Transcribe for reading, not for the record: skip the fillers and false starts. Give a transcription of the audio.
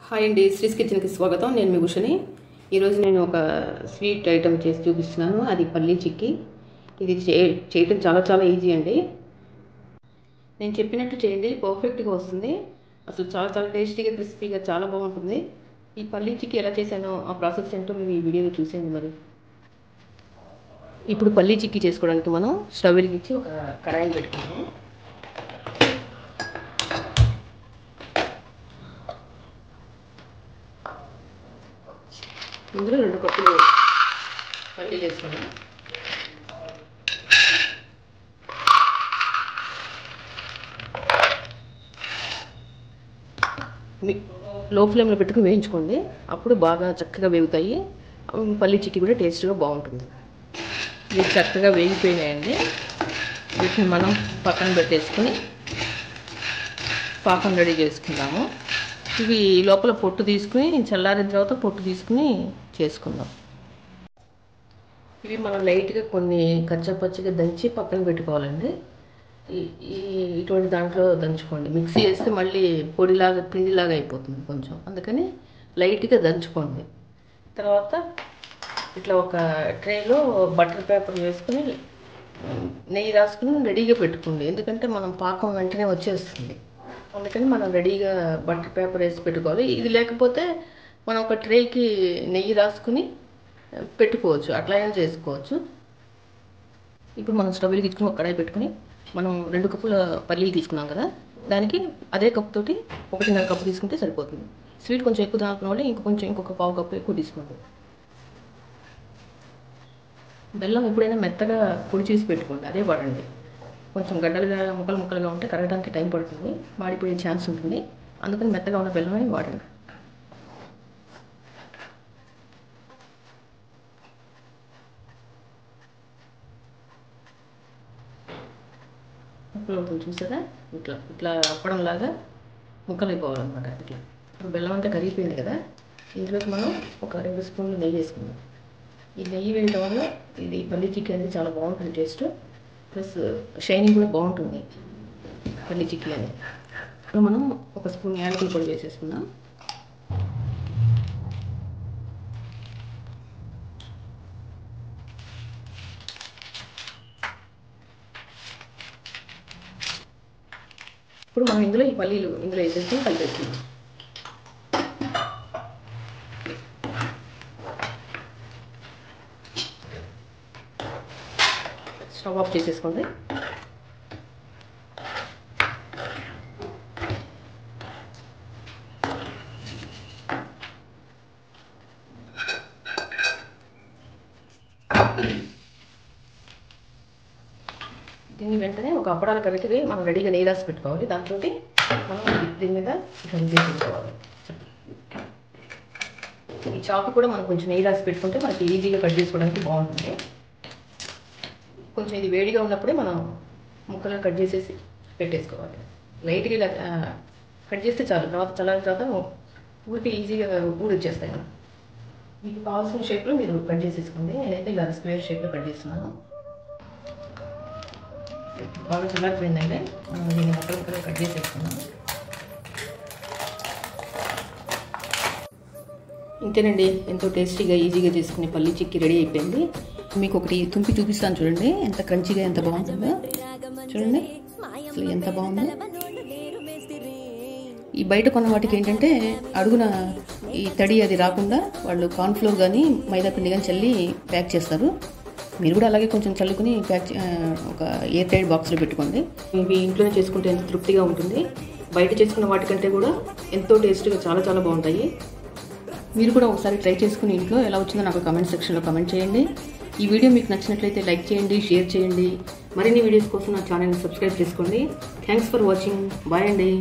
Hi అండి, శ్రీస్ కిచెన్కి స్వాగతం. నేను మీ భూషణి. ఈరోజు నేను ఒక స్వీట్ ఐటెం చేసి చూపిస్తున్నాను. అది పల్లీ చిక్కీ. ఇది చేయటం చాలా ఈజీ అండి. నేను చెప్పినట్టు చేయండి, పర్ఫెక్ట్గా వస్తుంది. అసలు చాలా టేస్టీగా, క్రిస్పీగా చాలా బాగుంటుంది. ఈ పల్లీ చిక్కీ ఎలా చేశానో ఆ ప్రాసెస్ ఏంటో మీరు ఈ వీడియోలో చూసేయండి. మరి ఇప్పుడు పల్లీ చిక్కీ చేసుకోవడానికి మనం స్టవ్ వెలిగించి ఒక కడాయిని పెట్టుకున్నాము. ఇందులో 2 కప్పులు పల్లీలు వేసుకున్నాం. లో ఫ్లేమ్లో పెట్టుకుని వేయించుకోండి, అప్పుడు బాగా చక్కగా వేగుతాయి. పల్లీ చిక్కీ కూడా టేస్ట్గా బాగుంటుంది. ఇవి చక్కగా వేగిపోయినాయండి. వీటిని మనం పక్కన పెట్టేసుకుని పాకం రెడీ చేసుకుందాము. ఇవి లోపల పొట్టు తీసుకుని చల్లారిన తర్వాత పొట్టు తీసుకుని చేసుకుందాం. ఇవి మనం లైట్గా కొన్ని కచ్చపచ్చగా దంచి పక్కన పెట్టుకోవాలండి. ఇటువంటి దాంట్లో దంచుకోండి. మిక్సీ వేస్తే మళ్ళీ పొడిలాగా పిండిలాగా అయిపోతుంది కొంచెం, అందుకని లైట్గా దంచుకోండి. తర్వాత ఇట్లా ఒక ట్రేలో బటర్ పేపర్ వేసుకుని నెయ్యి రాసుకుని రెడీగా పెట్టుకోండి. ఎందుకంటే మనం పాకం వెంటనే వచ్చేస్తుంది, అందుకని మనం రెడీగా బటర్ పేపర్ వేసి పెట్టుకోవాలి. ఇది లేకపోతే మనం ఒక ట్రేకి నెయ్యి రాసుకుని పెట్టుకోవచ్చు, అట్లా అయినా చేసుకోవచ్చు. ఇప్పుడు మనం స్టవ్ వెలిగించుకుని ఒక కడాయి పెట్టుకుని మనం 2 కప్పుల పల్లీలు తీసుకున్నాం కదా, దానికి అదే కప్ తోటి 1.5 కప్పు తీసుకుంటే సరిపోతుంది. స్వీట్ కొంచెం ఎక్కువ దాకున్న వాళ్ళు ఇంకొక పావు కప్పు ఎక్కువ తీసుకోండి. బెల్లం ఎప్పుడైనా మెత్తగా పొడి చేసి పెట్టుకోండి, అదే వాడండి. కొంచెం గడ్డలుగా ముక్కలుగా ఉంటే కరగడానికి టైం పడుతుంది, మాడిపోయే ఛాన్స్ ఉంటుంది. అందుకని మెత్తగా ఉన్న బెల్లమే వాడండి. ముక్కలు చూసారా, ఇట్లా అప్పడంలాగా ముక్కలు అయిపోవాలన్నమాట. ఇట్లా ఇప్పుడు బెల్లం అంతా కరిగిపోయింది కదా, ఇందులోకి మనం ఒక 2 స్పూన్లు నెయ్యి వేసుకుందాం. ఈ నెయ్యి వేయడం వల్ల ఇది పల్లీ చిక్కీ అనేది చాలా బాగుంటుంది టేస్ట్, ప్లస్ షైనింగ్ కూడా బాగుంటుంది పల్లీ చిక్కీ అనేది. ఇప్పుడు మనం 1 స్పూన్ యాలకుల పొడి వేసేసుకుందాం. ఇప్పుడు మనం ఇందులో ఈ పల్లీలు వేసేసి కలిపేసుకుందాం. స్టవ్ ఆఫ్ చేసేసుకోండి. దీన్ని వెంటనే ఒక అప్పడాల కర్రీకి మనం రెడీగా నెయ్యి రాసి పెట్టుకోవాలి. దాంతో మనం దీని మీద వేసుకోవాలి. ఈ చాకు కూడా మనం కొంచెం నెయ్యి రాసి పెట్టుకుంటే మనకి ఈజీగా కట్ చేసుకోవడానికి బాగుంటుంది. కొంచెం ఇది వేడిగా ఉన్నప్పుడే మనం ముక్కలు కట్ చేసేసి పెట్టేసుకోవాలి. లైట్గా ఇలా కట్ చేస్తే చాలు, తర్వాత చల్లారిన తర్వాత ఊరికి ఈజీగా వచ్చేస్తాయి. మీకు కావాల్సిన షేప్లో మీరు కట్ చేసేసుకోండి. నేనైతే ఇలా స్క్వేర్ షేప్లో కట్ చేస్తున్నాను. బాగా చల్లారిపోయిందంటే మనం దీన్ని ముక్కలు కట్ చేసేసుకున్నాం. ఇంతేనండి, ఎంతో టేస్టీగా ఈజీగా చేసుకునే పల్లీ చిక్కీ రెడీ అయిపోయింది. మీకు ఒకటి తుంపి చూపిస్తాను చూడండి, ఎంత క్రంచీగా ఎంత బాగుంటుందో చూడండి. అసలు ఎంత బాగుందో. ఈ బయట కొన్న వాటికి ఏంటంటే అడుగున ఈ తడి అది రాకుండా వాళ్ళు కార్న్ఫ్లోర్ కానీ మైదా పిండి కానీ చల్లి ప్యాక్ చేస్తారు. మీరు కూడా అలాగే కొంచెం చల్లుకుని ఒక ఎయిర్ టైట్ బాక్స్లో పెట్టుకోండి. ఇవి ఇంట్లోనే చేసుకుంటే ఎంత తృప్తిగా ఉంటుంది. బయట చేసుకున్న వాటికంటే కూడా ఎంతో టేస్ట్గా చాలా బాగుంటాయి. మీరు కూడా ఒకసారి ట్రై చేసుకుని ఇంట్లో ఎలా వచ్చిందో నాకు కామెంట్ సెక్షన్లో కామెంట్ చేయండి. ఈ వీడియో మీకు నచ్చినట్లయితే లైక్ చేయండి, షేర్ చేయండి. మరిన్ని వీడియోస్ కోసం నా ఛానల్ని సబ్స్క్రైబ్ చేసుకోండి. Thanks for watching. బాయ్ అండి.